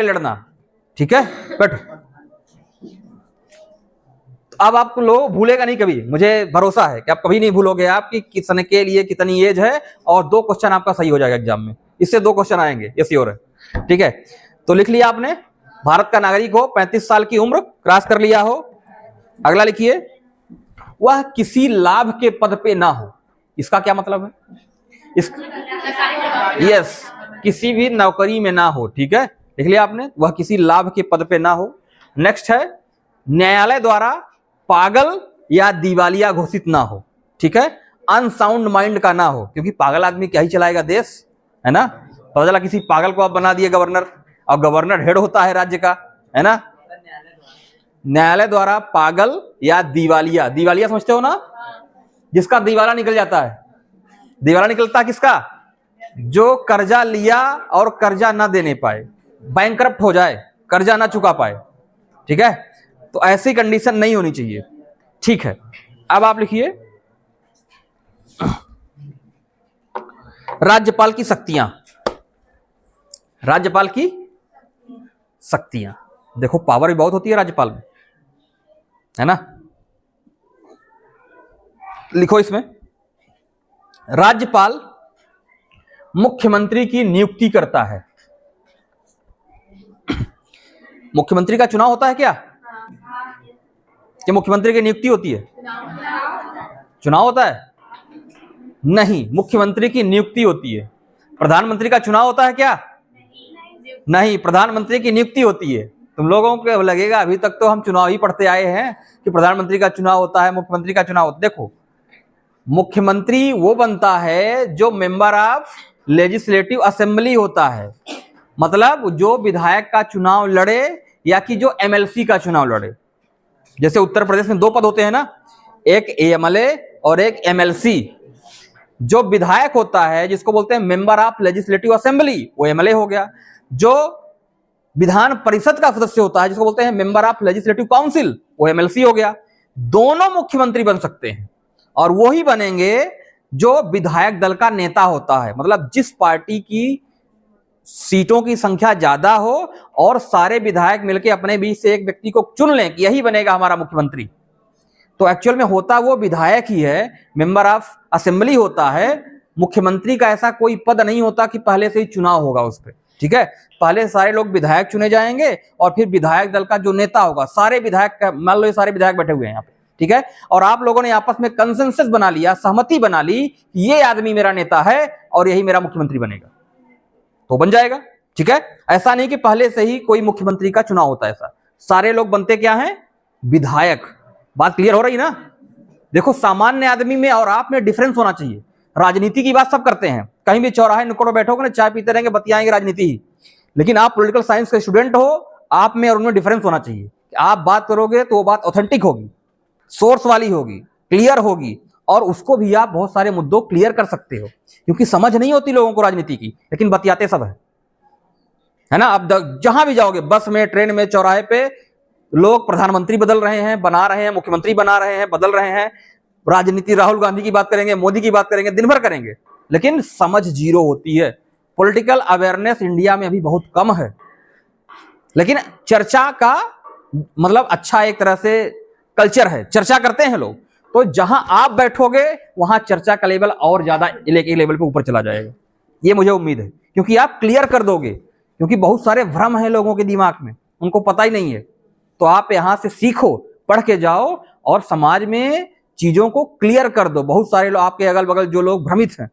लड़ना, ठीक है। बैठो। अब आप लोग भूलेगा नहीं कभी, मुझे भरोसा है कि आप कभी नहीं भूलोगे आपकी कितने के लिए कितनी एज है, और 2 क्वेश्चन आपका सही हो जाएगा एग्जाम में, इससे 2 क्वेश्चन आएंगे, ये श्योर है, ठीक है। तो लिख लिया आपने, भारत का नागरिक हो, 35 साल की उम्र क्रॉस कर लिया हो। अगला लिखिए, वह किसी लाभ के पद पे ना हो। इसका क्या मतलब है? यस, किसी भी नौकरी में ना हो, ठीक है, लिख लिया आपने, वह किसी लाभ के पद पे ना हो। नेक्स्ट है, न्यायालय द्वारा पागल या दिवालिया घोषित ना हो, ठीक है। अनसाउंड माइंड का ना हो, क्योंकि पागल आदमी क्या ही चलाएगा देश, है ना। पता चला किसी पागल को आप बना दिए गवर्नर, और गवर्नर हेड होता है राज्य का, है ना। न्यायालय द्वारा पागल या दिवालिया, दिवालिया समझते हो ना, जिसका दिवाला निकल जाता है। दिवाला निकलता किसका? जो कर्जा लिया और कर्जा ना देने पाए, बैंकरप्ट हो जाए, कर्जा ना चुका पाए, ठीक है। तो ऐसी कंडीशन नहीं होनी चाहिए, ठीक है। अब आप लिखिए, राज्यपाल की शक्तियां। राज्यपाल की शक्तियां, देखो पावर भी बहुत होती है राज्यपाल में, है ना। लिखो इसमें, राज्यपाल मुख्यमंत्री की नियुक्ति करता है। मुख्यमंत्री का चुनाव होता है क्या? कि मुख्यमंत्री की नियुक्ति होती है? चुनाव होता है? नहीं, मुख्यमंत्री की नियुक्ति होती है। प्रधानमंत्री का चुनाव होता है क्या? नहीं, प्रधानमंत्री की नियुक्ति होती है। तुम लोगों को लगेगा अभी तक तो हम चुनाव ही पढ़ते आए हैं कि प्रधानमंत्री का चुनाव होता है, मुख्यमंत्री का चुनाव होता है। देखो, मुख्यमंत्री वो बनता है जो मेंबर ऑफ लेजिस्लेटिव असेंबली होता है, मतलब जो विधायक का चुनाव लड़े या कि जो एमएलसी का चुनाव लड़े। जैसे उत्तर प्रदेश में 2 पद होते हैं ना, एक एमएलए और एक एमएलसी। जो विधायक होता है जिसको बोलते हैं मेंबर ऑफ लेजिस्लेटिव असेंबली, वो एमएलए हो गया। जो विधान परिषद का सदस्य होता है जिसको बोलते हैं मेंबर ऑफ लेजिस्लेटिव काउंसिल, वो एमएलसी हो गया। दोनों मुख्यमंत्री बन सकते हैं, और वो ही बनेंगे जो विधायक दल का नेता होता है, मतलब जिस पार्टी की सीटों की संख्या ज्यादा हो और सारे विधायक मिलकर अपने बीच से एक व्यक्ति को चुन लें कि यही बनेगा हमारा मुख्यमंत्री। तो एक्चुअल में होता वो विधायक ही है, मेंबर ऑफ असेंबली होता है। मुख्यमंत्री का ऐसा कोई पद नहीं होता कि पहले से ही चुनाव होगा उस पर, ठीक है। पहले सारे लोग विधायक चुने जाएंगे और फिर विधायक दल का जो नेता होगा, सारे विधायक, मान लो ये सारे विधायक बैठे हुए हैं यहाँ पे, ठीक है, और आप लोगों ने आपस में कंसेंसस बना लिया, सहमति बना ली, ये आदमी मेरा नेता है और यही मेरा मुख्यमंत्री बनेगा, तो बन जाएगा, ठीक है। ऐसा नहीं कि पहले से ही कोई मुख्यमंत्री का चुनाव होता है, ऐसा सारे लोग बनते क्या हैं? विधायक। बात क्लियर हो रही ना? देखो, सामान्य आदमी में और आप में डिफरेंस होना चाहिए। राजनीति की बात सब करते हैं, कहीं भी चौराहे नुक्कड़ों बैठोगे ना, चाय पीते रहेंगे, बतियाएंगे राजनीति ही, लेकिन आप पॉलिटिकल साइंस के स्टूडेंट हो, आप में और उनमें डिफरेंस होना चाहिए। आप बात करोगे तो वो बात ऑथेंटिक होगी, सोर्स वाली होगी, क्लियर होगी, और उसको भी आप बहुत सारे मुद्दों क्लियर कर सकते हो, क्योंकि समझ नहीं होती लोगों को राजनीति की, लेकिन बतियाते सब है ना। आप जहां भी जाओगे, बस में, ट्रेन में, चौराहे पे, लोग प्रधानमंत्री बदल रहे हैं, बना रहे हैं, मुख्यमंत्री बना रहे हैं, बदल रहे हैं, राजनीति राहुल गांधी की बात करेंगे, मोदी की बात करेंगे, दिन भर करेंगे, लेकिन समझ जीरो होती है। पॉलिटिकल अवेयरनेस इंडिया में अभी बहुत कम है, लेकिन चर्चा का मतलब अच्छा एक तरह से कल्चर है, चर्चा करते हैं लोग। तो जहां आप बैठोगे वहां चर्चा का लेवल और ज्यादा लेवल पे ऊपर चला जाएगा, ये मुझे उम्मीद है, क्योंकि आप क्लियर कर दोगे। क्योंकि बहुत सारे भ्रम हैं लोगों के दिमाग में, उनको पता ही नहीं है। तो आप यहां से सीखो, पढ़ के जाओ और समाज में चीजों को क्लियर कर दो। बहुत सारे लोग आपके अगल बगल जो लोग भ्रमित हैं,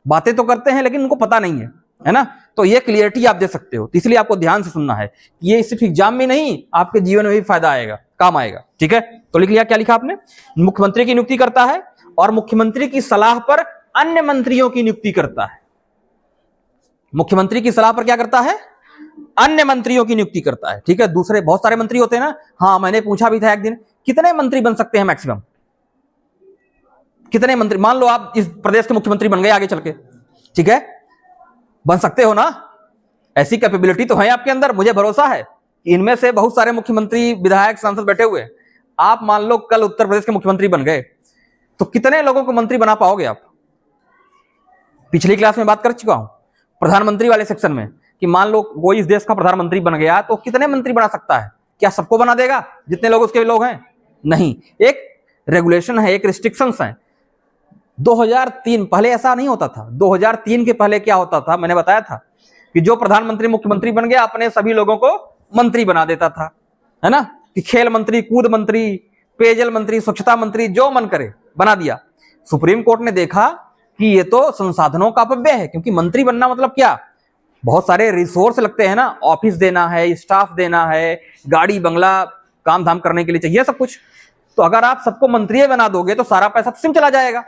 बातें तो करते हैं लेकिन उनको पता नहीं है ना। तो ये क्लियरिटी आप दे सकते हो, इसलिए आपको ध्यान से सुनना है। ये सिर्फ एग्जाम में नहीं, आपके जीवन में भी फायदा आएगा, काम आएगा, ठीक है। तो लिख लिया, क्या लिखा आपने? मुख्यमंत्री की नियुक्ति करता है और मुख्यमंत्री की सलाह पर अन्य मंत्रियों की नियुक्ति करता है। मुख्यमंत्री की सलाह पर क्या करता है? अन्य मंत्रियों की नियुक्ति करता है, ठीक है। दूसरे बहुत सारे मंत्री होते हैं ना। हाँ, मैंने पूछा भी था एक दिन, कितने मंत्री बन सकते हैं मैक्सिमम? कितने मंत्री? मान लो आप इस प्रदेश के मुख्यमंत्री बन गए आगे चल के, ठीक है, बन सकते हो ना? ऐसी कैपेबिलिटी तो है आपके अंदर, मुझे भरोसा है। इनमें से बहुत सारे मुख्यमंत्री, विधायक, सांसद बैठे हुए हैं। आप मान लो कल उत्तर प्रदेश के मुख्यमंत्री बन गए, तो कितने लोगों को मंत्री बना पाओगे आप? पिछली क्लास में बात कर चुका हूं, प्रधानमंत्री वाले सेक्शन में। कि मान लो कोई इस देश का प्रधानमंत्री बन गया तो कितने मंत्री बना सकता है? क्या सबको बना देगा जितने लोग उसके लोग हैं? नहीं, एक रेगुलेशन है, एक रिस्ट्रिक्शंस है। 2003 पहले ऐसा नहीं होता था। 2003 के पहले क्या होता था, मैंने बताया था कि जो प्रधानमंत्री मुख्यमंत्री बन गया अपने सभी लोगों को मंत्री बना देता था, है ना, कि खेल मंत्री, कूद मंत्री, पेयजल मंत्री, स्वच्छता मंत्री, जो मन करे बना दिया। सुप्रीम कोर्ट ने देखा कि ये तो संसाधनों का अपव्यय है, क्योंकि मंत्री बनना मतलब क्या, बहुत सारे रिसोर्स लगते हैं ना, ऑफिस देना है, स्टाफ देना है, गाड़ी बंगला, काम धाम करने के लिए चाहिए सब कुछ। तो अगर आप सबको मंत्री बना दोगे तो सारा पैसा सिम चला जाएगा।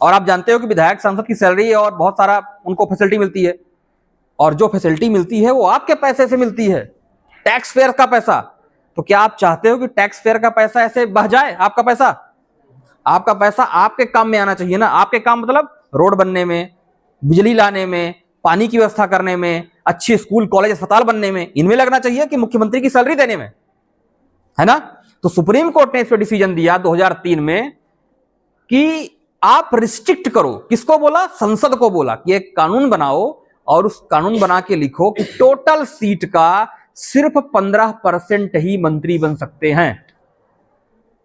और आप जानते हो कि विधायक सांसद की सैलरी और बहुत सारा उनको फैसिलिटी मिलती है, और जो फैसिलिटी मिलती है वो आपके पैसे से मिलती है, टैक्स पेयर का पैसा। तो क्या आप चाहते हो कि टैक्स पेयर का पैसा ऐसे बह जाए? आपका पैसा आपके काम में आना चाहिए ना। आपके काम मतलब रोड बनने में, बिजली लाने में, पानी की व्यवस्था करने में, अच्छी स्कूल कॉलेज अस्पताल बनने में, इनमें लगना चाहिए कि मुख्यमंत्री की सैलरी देने में, है ना। तो सुप्रीम कोर्ट ने इस पर डिसीजन दिया 2003 में कि आप रिस्ट्रिक्ट करो। किसको बोला? संसद को बोला कि एक कानून बनाओ और उस कानून बना के लिखो कि टोटल सीट का सिर्फ 15% ही मंत्री बन सकते हैं।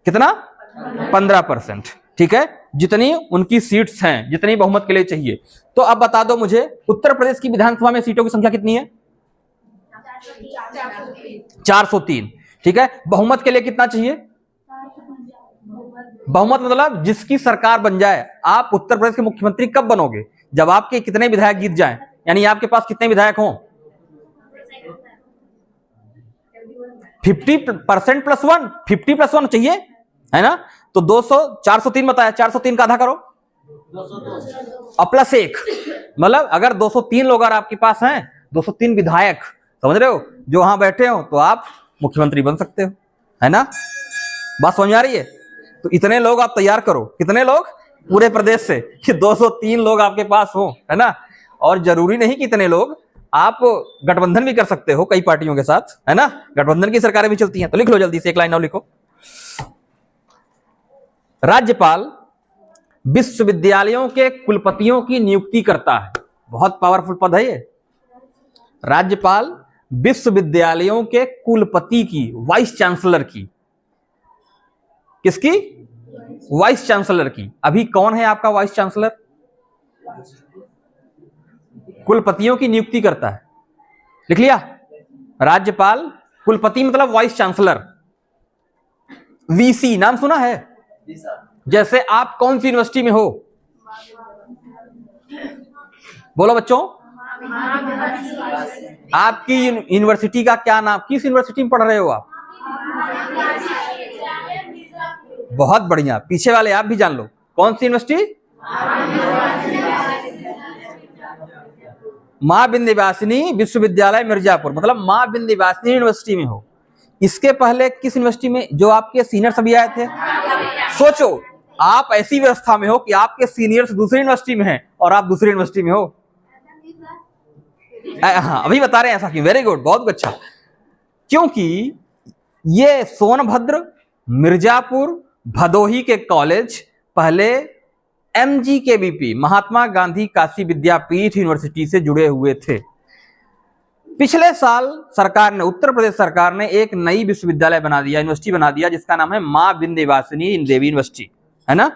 कितना? 15%, ठीक है, जितनी उनकी सीट्स हैं, जितनी बहुमत के लिए चाहिए। तो अब बता दो मुझे, उत्तर प्रदेश की विधानसभा में सीटों की संख्या कितनी है? 403, ठीक है। बहुमत के लिए कितना चाहिए? बहुमत मतलब जिसकी सरकार बन जाए। आप उत्तर प्रदेश के मुख्यमंत्री कब बनोगे? जब आपके कितने विधायक जीत जाएं, यानी आपके पास कितने विधायक हों? 50% प्लस 1, 50+1 चाहिए, है ना। तो 200, 403 बताया, 403 का आधा करो और प्लस 1, मतलब अगर 203 लोग अगर आपके पास हैं, 203 विधायक, समझ रहे हो, जो वहां बैठे हो, तो आप मुख्यमंत्री बन सकते हो, है ना। बात समझ आ रही है? तो इतने लोग आप तैयार करो। कितने लोग? पूरे प्रदेश से, कि 203 लोग आपके पास हो, है ना। और जरूरी नहीं कि इतने लोग, आप गठबंधन भी कर सकते हो कई पार्टियों के साथ, है ना। गठबंधन की सरकारें भी चलती हैं। तो लिख लो जल्दी से, एक लाइन और लिखो। राज्यपाल विश्वविद्यालयों के कुलपतियों की नियुक्ति करता है। बहुत पावरफुल पद है ये। राज्यपाल विश्वविद्यालयों के कुलपति की, वाइस चांसलर की, किसकी? वाइस चांसलर की। अभी कौन है आपका वाइस चांसलर? कुलपतियों की नियुक्ति करता है। लिख लिया? राज्यपाल, कुलपति मतलब वाइस चांसलर। वीसी नाम सुना है? जैसे आप कौन सी यूनिवर्सिटी में हो? बोलो बच्चों, आपकी यूनिवर्सिटी का क्या नाम? किस यूनिवर्सिटी में पढ़ रहे हो आप? बहुत बढ़िया, पीछे वाले आप भी जान लो, कौन सी यूनिवर्सिटी? मां विंध्यवासिनी विश्वविद्यालय मिर्जापुर, मतलब मां विंध्यवासिनी यूनिवर्सिटी में हो। इसके पहले किस यूनिवर्सिटी में, जो आपके सीनियर सभी आए थे? सोचो, आप ऐसी व्यवस्था में हो कि आपके सीनियर्स दूसरी यूनिवर्सिटी में हैं और आप दूसरी यूनिवर्सिटी में हो। हाँ, अभी बता रहे हैं ऐसा क्यों? वेरी गुड, बहुत अच्छा। क्योंकि ये सोनभद्र, मिर्जापुर, भदोही के कॉलेज पहले MGKVP, महात्मा गांधी काशी विद्यापीठ यूनिवर्सिटी से जुड़े हुए थे। पिछले साल सरकार ने, उत्तर प्रदेश सरकार ने एक नई विश्वविद्यालय बना दिया, यूनिवर्सिटी बना दिया, जिसका नाम है मां विंध्यवासिनी देवी यूनिवर्सिटी, है ना,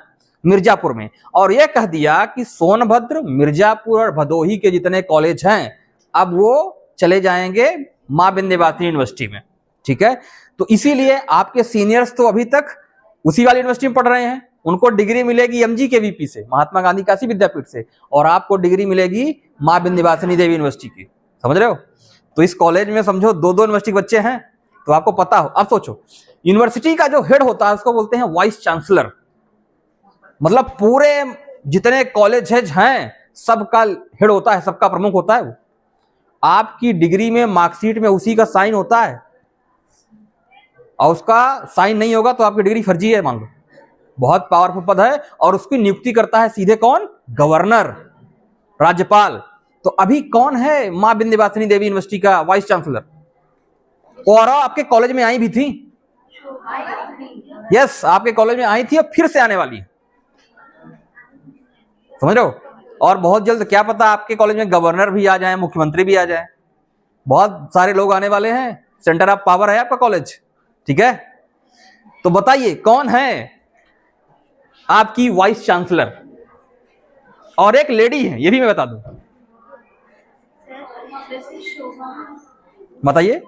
मिर्जापुर में। और यह कह दिया कि सोनभद्र, मिर्जापुर और भदोही के जितने कॉलेज हैं अब वो चले जाएंगे मां विंध्यवासिनी यूनिवर्सिटी में, ठीक है। तो इसीलिए आपके सीनियर्स तो अभी तक उसी वाली यूनिवर्सिटी में पढ़ रहे हैं, उनको डिग्री मिलेगी MGKVP से, महात्मा गांधी काशी विद्यापीठ से, और आपको डिग्री मिलेगी मां विंध्यवासिनी देवी यूनिवर्सिटी की। समझ रहे हो? तो इस कॉलेज में समझो 2-2 यूनिवर्सिटी बच्चे हैं, तो आपको पता हो। अब सोचो, यूनिवर्सिटी का जो हेड होता है उसको बोलते हैं वाइस चांसलर, मतलब पूरे जितने कॉलेज हैं सबका हेड होता है, सबका प्रमुख होता है वो। आपकी डिग्री में, मार्कशीट में उसी का साइन होता है, और उसका साइन नहीं होगा तो आपकी डिग्री फर्जी है, मान लो। बहुत पावरफुल पद है, और उसकी नियुक्ति करता है सीधे कौन? गवर्नर, राज्यपाल। तो अभी कौन है मां विंध्यवासिनी देवी यूनिवर्सिटी का वाइस चांसलर? और आपके कॉलेज में आई भी थी, यस, आपके कॉलेज में आई थी और फिर से आने वाली है, समझ रहे हो। और बहुत जल्द क्या पता आपके कॉलेज में गवर्नर भी आ जाए, मुख्यमंत्री भी आ जाए। बहुत सारे लोग आने वाले हैं, सेंटर ऑफ पावर है आपका कॉलेज, ठीक है। तो बताइए कौन है आपकी वाइस चांसलर, और एक लेडी है, ये भी मैं बता दूं, बताइए।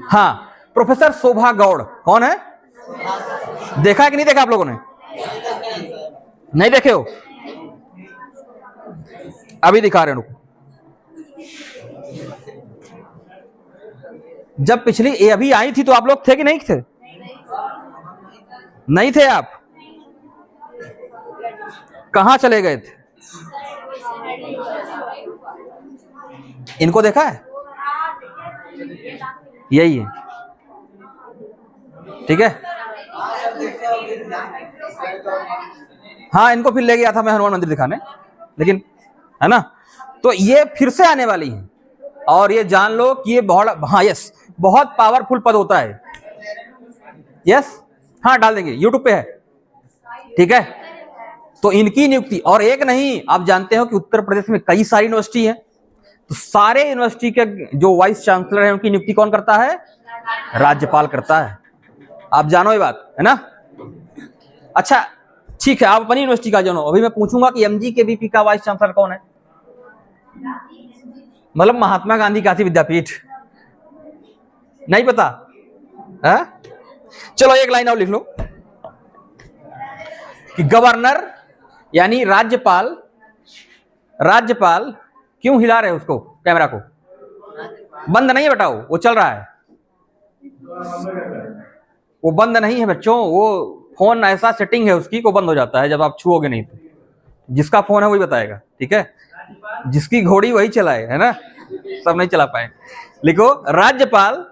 हाँ, प्रोफेसर शोभा गौड़। कौन है? देखा है कि नहीं देखा आप लोगों ने? नहीं देखे हो? अभी दिखा रहे हैं। जब पिछली ये अभी आई थी तो आप लोग थे कि नहीं थे? नहीं थे आप? कहां चले गए थे? इनको देखा है? यही है, ठीक है। हाँ, इनको फिर ले गया था मैं हनुमान मंदिर दिखाने, लेकिन है ना। तो ये फिर से आने वाली है, और ये जान लो कि ये बहुत, हाँ यस, बहुत पावरफुल पद होता है। यस, हाँ डाल देंगे, यूट्यूब पे है, ठीक है। तो इनकी नियुक्ति, और एक नहीं, आप जानते हो कि उत्तर प्रदेश में कई सारी यूनिवर्सिटी है, तो सारे यूनिवर्सिटी के जो वाइस चांसलर है उनकी नियुक्ति कौन करता है? राज्यपाल करता है। आप जानो ये बात, है ना। अच्छा ठीक है, आप अपनी यूनिवर्सिटी का जानो। अभी मैं पूछूंगा कि MGKVP का वाइस चांसलर कौन है, मतलब महात्मा गांधी काशी विद्यापीठ। नहीं पता है? चलो एक लाइन और लिख लो कि गवर्नर यानी राज्यपाल, राज्यपाल क्यों हिला रहे हो उसको, कैमरा को? बंद नहीं है बेटा, वो चल रहा है, वो बंद नहीं है बच्चों, वो फोन ऐसा सेटिंग है उसकी को बंद हो जाता है जब आप छुओगे नहीं तो। जिसका फोन है वही बताएगा, ठीक है। जिसकी घोड़ी वही चलाए, है ना, सब नहीं चला पाए। लिखो, राज्यपाल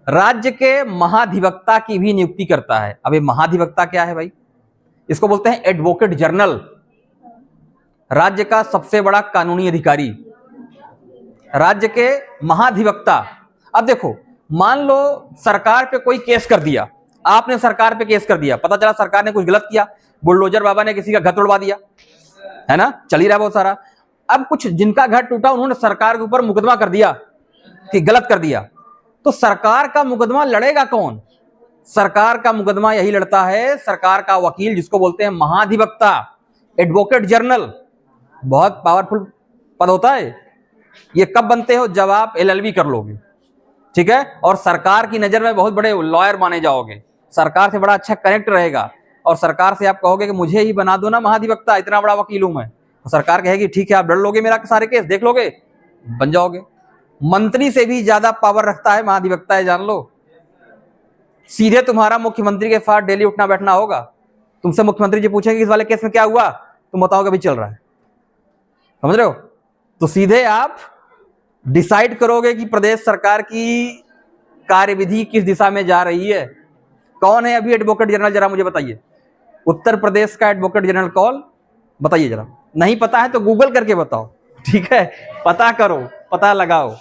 राज्य के महाधिवक्ता की भी नियुक्ति करता है। अब ये महाधिवक्ता क्या है भाई? इसको बोलते हैं एडवोकेट जनरल, राज्य का सबसे बड़ा कानूनी अधिकारी, राज्य के महाधिवक्ता। अब देखो, मान लो सरकार पे कोई केस कर दिया, आपने सरकार पे केस कर दिया, पता चला सरकार ने कुछ गलत किया, बुलडोजर बाबा ने किसी का घर तोड़वा दिया, है ना, चल ही रहा बहुत सारा। अब कुछ जिनका घर टूटा उन्होंने सरकार के ऊपर मुकदमा कर दिया कि गलत कर दिया, तो सरकार का मुकदमा लड़ेगा कौन? सरकार का मुकदमा यही लड़ता है सरकार का वकील, जिसको बोलते हैं महाधिवक्ता, एडवोकेट जनरल। बहुत पावरफुल पद होता है। ये कब बनते हो? जब आप LLB कर लोगे, ठीक है, और सरकार की नजर में बहुत बड़े लॉयर माने जाओगे, सरकार से बड़ा अच्छा कनेक्ट रहेगा, और सरकार से आप कहोगे कि मुझे ही बना दो ना महाधिवक्ता, इतना बड़ा वकील हूं मैं, तो सरकार कहेगी ठीक है, आप लड़ लोगे मेरा सारे केस, देख लोगे, बन जाओगे। मंत्री से भी ज्यादा पावर रखता है महाधिवक्ता है, जान लो। सीधे तुम्हारा मुख्यमंत्री के साथ डेली उठना बैठना होगा, तुमसे मुख्यमंत्री जी पूछेंगे इस वाले केस में क्या हुआ, तुम बताओगे अभी चल रहा है, समझ रहे हो। तो सीधे आप डिसाइड करोगे कि प्रदेश सरकार की कार्यविधि किस दिशा में जा रही है। कौन है अभी एडवोकेट जनरल, जरा मुझे बताइए। उत्तर प्रदेश का एडवोकेट जनरल कौन, बताइए जरा। नहीं पता है तो गूगल करके बताओ, ठीक है, पता करो, पता लगाओ।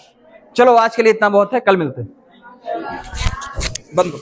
चलो आज के लिए इतना बहुत है, कल मिलते हैं। बंद।